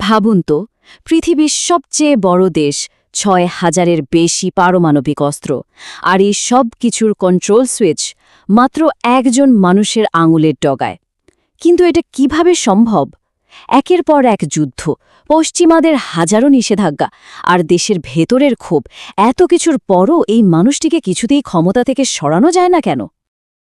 ভাবুন তো, পৃথিবীর সবচেয়ে বড় দেশ, ৬,০০০-এর বেশি পারমাণবিক অস্ত্র, আর এই সব কিছুর কন্ট্রোল সুইচ মাত্র একজন মানুষের আঙুলের ডগায়। কিন্তু এটা কিভাবে সম্ভব? একের পর এক যুদ্ধ, পশ্চিমাদের হাজারো নিষেধাজ্ঞা, আর দেশের ভেতরের ক্ষোভ, এত কিছুর পরও এই মানুষটিকে কিছুতেই ক্ষমতা থেকে সরানো যায় না কেন?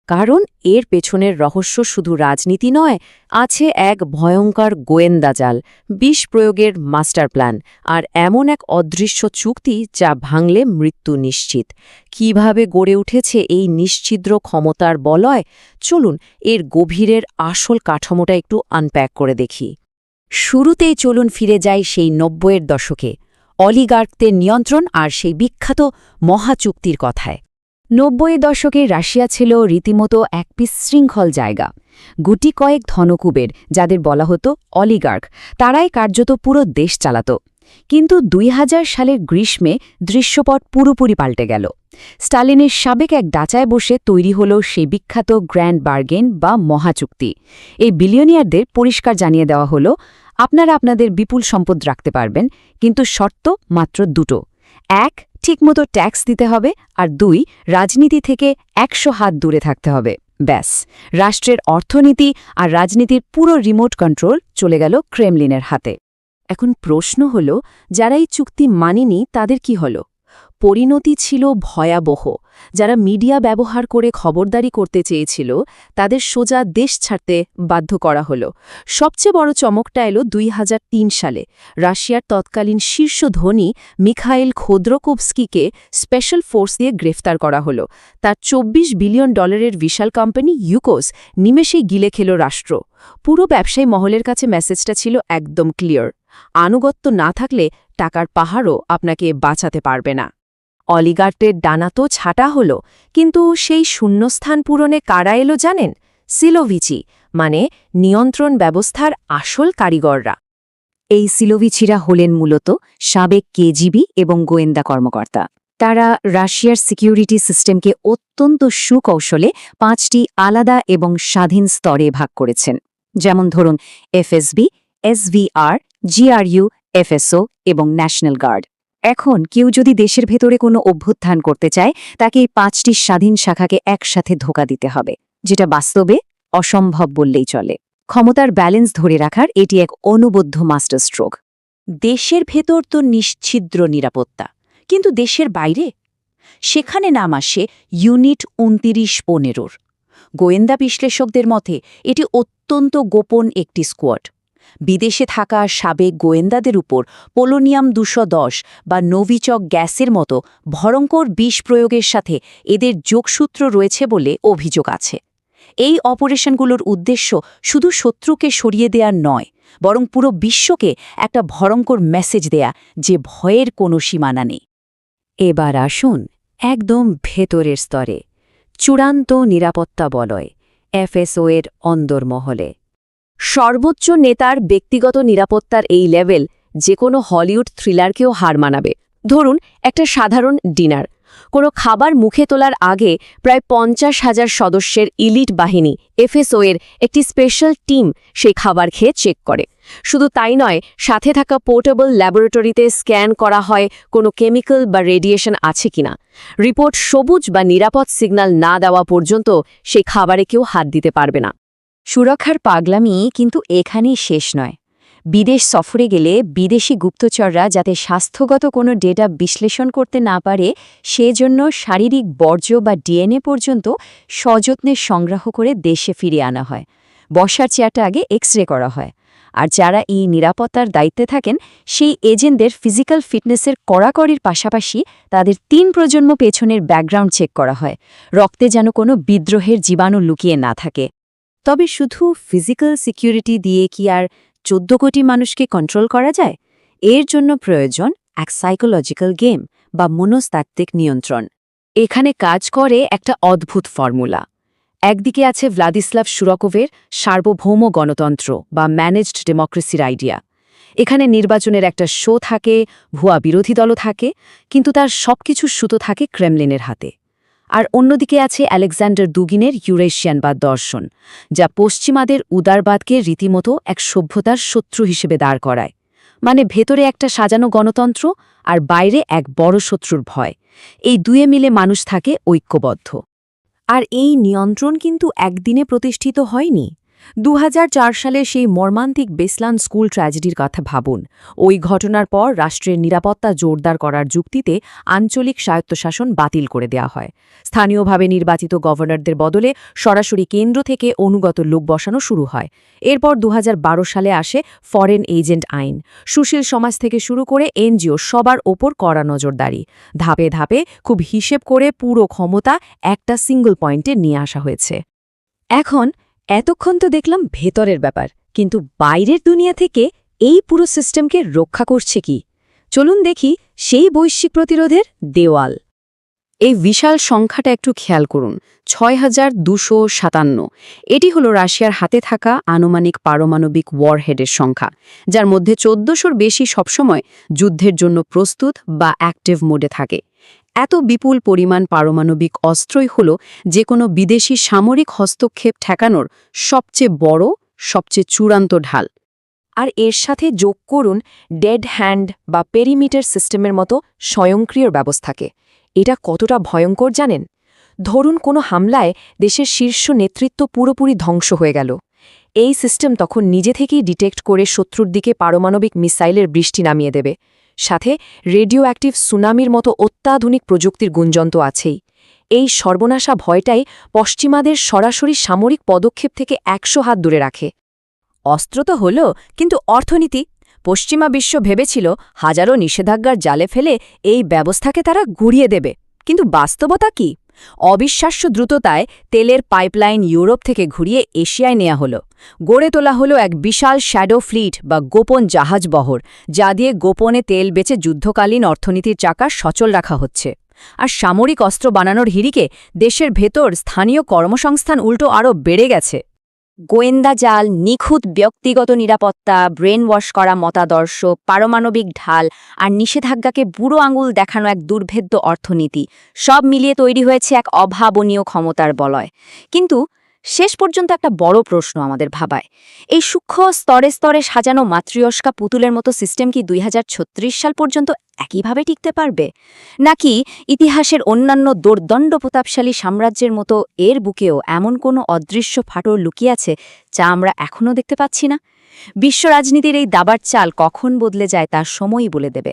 কারণ এর পেছনের রহস্য শুধু রাজনীতি নয়, আছে এক ভয়ঙ্কর গোয়েন্দা জাল, বিষ প্রয়োগের মাস্টার প্ল্যান, আর এমন এক অদৃশ্য চুক্তি যা ভাঙলে মৃত্যু নিশ্চিত। কিভাবে গড়ে উঠেছে এই নিশ্ছিদ্র ক্ষমতার বলয়? চলুন এর গভীরের আসল কাঠামোটা একটু আনপ্যাক করে দেখি। শুরুতেই চলুন ফিরে যাই সেই ৯০-এর দশকে, অলিগার্কদের নিয়ন্ত্রণ আর সেই বিখ্যাত মহাচুক্তির কথায়। ৯০ দশকে রাশিয়া ছিল রীতিমতো এক বিশৃঙ্খল জায়গা। গুটি কয়েক ধনকুবের, যাদের বলা হতো অলিগার্ক, তারাই কার্যত পুরো দেশ চালাত। কিন্তু ২০০০ সালের গ্রীষ্মে দৃশ্যপট পুরোপুরি পাল্টে গেল। স্টালিনের সাবেক এক ডাচায় বসে তৈরি হল সেই বিখ্যাত গ্র্যান্ড বার্গেন বা মহাচুক্তি। এই বিলিয়নিয়ারদের পরিষ্কার জানিয়ে দেওয়া হলো, আপনারা আপনাদের বিপুল সম্পদ রাখতে পারবেন, কিন্তু শর্ত মাত্র দুটো। এক, ঠিকমতো ট্যাক্স দিতে হবে, আর ২, রাজনীতি থেকে ১০০ হাত দূরে থাকতে হবে। ব্যাস, রাষ্ট্রের অর্থনীতি আর রাজনীতির পুরো রিমোট কন্ট্রোল চলে গেল ক্রেমলিনের হাতে। এখন প্রশ্ন হল, যারা এই চুক্তি মানেনি তাদের কি হল? পরিণতি ছিল ভয়াবহ। যারা মিডিয়া ব্যবহার করে খবরদারি করতে চেয়েছিল, তাদের সোজা দেশ ছাড়তে বাধ্য করা হল। সবচেয়ে বড় চমকটা এলো ২০০৩ সালে। রাশিয়ার তৎকালীন শীর্ষ ধনী মিখাইল খোদ্রোকোভস্কিকে স্পেশাল ফোর্স দিয়ে গ্রেফতার করা হল। তার $২৪ বিলিয়ন বিশাল কোম্পানি ইউকোস নিমেষেই গিলে খেল রাষ্ট্র। পুরো ব্যবসায়ী মহলের কাছে মেসেজটা ছিল একদম ক্লিয়ার: আনুগত্য না থাকলে টাকার পাহাড়ও আপনাকে বাঁচাতে পারবে না। অলিগার্কদের ডানা তো ছাঁটা হল, কিন্তু সেই শূন্যস্থান পূরণে কারা এলো জানেন? সিলোভিচি, মানে নিয়ন্ত্রণ ব্যবস্থার আসল কারিগররা। এই সিলোভিচিরা হলেন মূলত সাবেক কেজিবি এবং গোয়েন্দা কর্মকর্তা। তারা রাশিয়ার সিকিউরিটি সিস্টেমকে অত্যন্ত সুকৌশলে ৫টি আলাদা এবং স্বাধীন স্তরে ভাগ করেছেন। যেমন ধরুন এফএসবি, এসভিআর, জিআরইউ, এফএসও এবং ন্যাশনাল গার্ড। এখন কেউ যদি দেশের ভেতরে কোনো অভ্যুত্থান করতে চায়, তাকে এই ৫টি স্বাধীন শাখাকে একসাথে ধোঁকা দিতে হবে, যেটা বাস্তবে অসম্ভব বললেই চলে। ক্ষমতার ব্যালেন্স ধরে রাখার এটি এক অনবদ্য মাস্টার স্ট্রোক। দেশের ভেতর তো নিশ্ছিদ্র নিরাপত্তা, কিন্তু দেশের বাইরে? সেখানে নাম আসে ইউনিট ২৯-১৫-র। গোয়েন্দা বিশ্লেষকদের মতে এটি অত্যন্ত গোপন একটি স্কোয়াড। বিদেশে থাকা সাবেক গোয়েন্দাদের উপর পোলোনিয়াম-২১০ বা নোভিচক গ্যাসের মতো ভয়ঙ্কর বিষ প্রয়োগের সাথে এদের যোগসূত্র রয়েছে বলে অভিযোগ আছে। এই অপারেশনগুলোর উদ্দেশ্য শুধু শত্রুকে সরিয়ে দেওয়ার নয়, বরং পুরো বিশ্বকে একটা ভয়ঙ্কর মেসেজ দেয়া যে ভয়ের কোনো সীমানা নেই। এবার আসুন একদম ভেতরের স্তরে, চূড়ান্ত নিরাপত্তা বলয়, এফএসও এর অন্দরমহলে। সর্বোচ্চ নেতার ব্যক্তিগত নিরাপত্তার এই লেভেল যে কোনো হলিউড থ্রিলারকেও হার মানাবে। ধরুন একটা সাধারণ ডিনার। কোনো খাবার মুখে তোলার আগে প্রায় ৫০,০০০ সদস্যের ইলিট বাহিনী, এফএসও এর একটি স্পেশাল টিম সেই খাবার খেয়ে চেক করে। শুধু তাই নয়, সাথে থাকা পোর্টেবল ল্যাবরেটরিতে স্ক্যান করা হয় কোনো কেমিক্যাল বা রেডিয়েশন আছে কিনা। রিপোর্ট সবুজ বা নিরাপদ সিগন্যাল না দেওয়া পর্যন্ত সেই খাবারে কেউ হাত দিতে পারবে না। সুরক্ষার পাগলামি কিন্তু এখানেই শেষ নয়। বিদেশ সফরে গেলে বিদেশি গুপ্তচররা যাতে স্বাস্থ্যগত কোনো ডেটা বিশ্লেষণ করতে না পারে, সেজন্য শারীরিক বর্জ্য বা ডিএনএ পর্যন্ত সযত্নে সংগ্রহ করে দেশে ফিরিয়ে আনা হয়। বসার চেয়ারটা আগে এক্স-রে করা হয়। আর যারা এই নিরাপত্তার দায়িত্বে থাকেন, সেই এজেন্টদের ফিজিক্যাল ফিটনেসের কড়াকড়ির পাশাপাশি তাদের ৩ প্রজন্ম পেছনের ব্যাকগ্রাউন্ড চেক করা হয়, রক্তে যেন কোনো বিদ্রোহের জীবাণু লুকিয়ে না থাকে। তবে শুধু ফিজিক্যাল সিকিউরিটি দিয়ে কি আর ১৪ কোটি মানুষকে কন্ট্রোল করা যায়? এর জন্য প্রয়োজন এক সাইকোলজিক্যাল গেম বা মনস্তাত্ত্বিক নিয়ন্ত্রণ। এখানে কাজ করে একটা অদ্ভুত ফর্মুলা। একদিকে আছে ভ্লাদিস্লাভ শুরকোভের সার্বভৌম গণতন্ত্র বা ম্যানেজড ডেমোক্রেসির আইডিয়া। এখানে নির্বাচনের একটা শো থাকে, ভুয়া বিরোধী দলও থাকে, কিন্তু তার সবকিছুর সুতো থাকে ক্রেমলিনের হাতে। আর অন্যদিকে আছে আলেকজান্ডার দুগিনের ইউরেশিয়ানবাদ দর্শন, যা পশ্চিমাদের উদারবাদকে রীতিমতো এক সভ্যতার শত্রু হিসেবে দাঁড় করায়। মানে ভেতরে একটা সাজানো গণতন্ত্র আর বাইরে এক বড় শত্রুর ভয়। এই দুয়ে মিলে মানুষ থাকে ঐক্যবদ্ধ। আর এই নিয়ন্ত্রণ কিন্তু একদিনে প্রতিষ্ঠিত হয়নি। ২০০৪ সালে সেই মর্মান্তিক বেসলান স্কুল ট্র্যাজেডির কথা ভাবুন। ওই ঘটনার পর রাষ্ট্রের নিরাপত্তা জোরদার করার যুক্তিতে আঞ্চলিক স্বায়ত্তশাসন বাতিল করে দেওয়া হয়। স্থানীয়ভাবে নির্বাচিত গভর্নরদের বদলে সরাসরি কেন্দ্র থেকে অনুগত লোক বসানো শুরু হয়। এরপর ২০১২ সালে আসে ফরেন এজেন্ট আইন। সুশীল সমাজ থেকে শুরু করে এনজিও সবার ওপর কড়া নজরদারি। ধাপে ধাপে খুব হিসেব করে পুরো ক্ষমতা একটা সিঙ্গল পয়েন্টে নিয়ে আসা হয়েছে। এখন এতক্ষণ তো দেখলাম ভেতরের ব্যাপার, কিন্তু বাইরের দুনিয়া থেকে এই পুরো সিস্টেমকে রক্ষা করছে কি? চলুন দেখি সেই বৈশ্বিক প্রতিরোধের দেওয়াল। এই বিশাল সংখ্যাটা একটু খেয়াল করুন, ৬,২৫৭। এটি হলো রাশিয়ার হাতে থাকা আনুমানিক পারমাণবিক ওয়ারহেডের সংখ্যা, যার মধ্যে ১৪০০র বেশি সবসময় যুদ্ধের জন্য প্রস্তুত বা অ্যাক্টিভ মোডে থাকে। এত বিপুল পরিমাণ পারমাণবিক অস্ত্রই হল যে কোনো বিদেশি সামরিক হস্তক্ষেপ ঠেকানোর সবচেয়ে বড়, সবচেয়ে চূড়ান্ত ঢাল। আর এর সাথে যোগ করুন ডেড হ্যান্ড বা পেরিমিটার সিস্টেমের মতো স্বয়ংক্রিয় ব্যবস্থাকে। এটা কতটা ভয়ঙ্কর জানেন? ধরুন কোনো হামলায় দেশের শীর্ষ নেতৃত্ব পুরোপুরি ধ্বংস হয়ে গেল। এই সিস্টেম তখন নিজে থেকেই ডিটেক্ট করে শত্রুর দিকে পারমাণবিক মিসাইলের বৃষ্টি নামিয়ে দেবে। সাথে রেডিও অ্যাক্টিভ সুনামির মতো অত্যাধুনিক প্রযুক্তির গুঞ্জন তো আছেই। এই সর্বনাশা ভয়টাই পশ্চিমাদের সরাসরি সামরিক পদক্ষেপ থেকে ১০০ হাত দূরে রাখে। অস্ত্র তো হল, কিন্তু অর্থনীতি? পশ্চিমা বিশ্ব ভেবেছিল হাজারো নিষেধাজ্ঞার জালে ফেলে এই ব্যবস্থাকে তারা গুড়িয়ে দেবে, কিন্তু বাস্তবতা কি? অবিশ্বাস্য দ্রুততায় তেলের পাইপলাইন ইউরোপ থেকে ঘুরিয়ে এশিয়ায় নেওয়া হলো। গড়ে তোলা হলো এক বিশাল শ্যাডো ফ্লিট বা গোপন জাহাজ বহর, যা দিয়ে গোপনে তেল বেচে যুদ্ধকালীন অর্থনীতির চাকা সচল রাখা হচ্ছে। আর সামরিক অস্ত্র বানানোর হিড়িকে দেশের ভেতর স্থানীয় কর্মসংস্থান উল্টো আরও বেড়ে গেছে। গোয়েন্দা জাল, নিখুঁত ব্যক্তিগত নিরাপত্তা, ব্রেন ওয়াশ করা মতাদর্শ, পারমাণবিক ঢাল আর নিষেধাজ্ঞাকে বুড়ো আঙুল দেখানো এক দুর্ভেদ্য অর্থনীতি, সব মিলিয়ে তৈরি হয়েছে এক অভাবনীয় ক্ষমতার বলয়। কিন্তু শেষ পর্যন্ত একটা বড় প্রশ্ন আমাদের ভাবায়, এই সূক্ষ্ম স্তরে স্তরে সাজানো মাতৃয়স্কা পুতুলের মতো সিস্টেম কি ২০৩৬ সাল পর্যন্ত একইভাবে টিকতে পারবে? নাকি ইতিহাসের অন্যান্য দোর্দণ্ড প্রতাপশালী সাম্রাজ্যের মতো এর বুকেও এমন কোনো অদৃশ্য ফাটল লুকিয়ে আছে যা আমরা এখনও দেখতে পাচ্ছি না? বিশ্ব রাজনীতির এই দাবার চাল কখন বদলে যায় তার সময়ই বলে দেবে।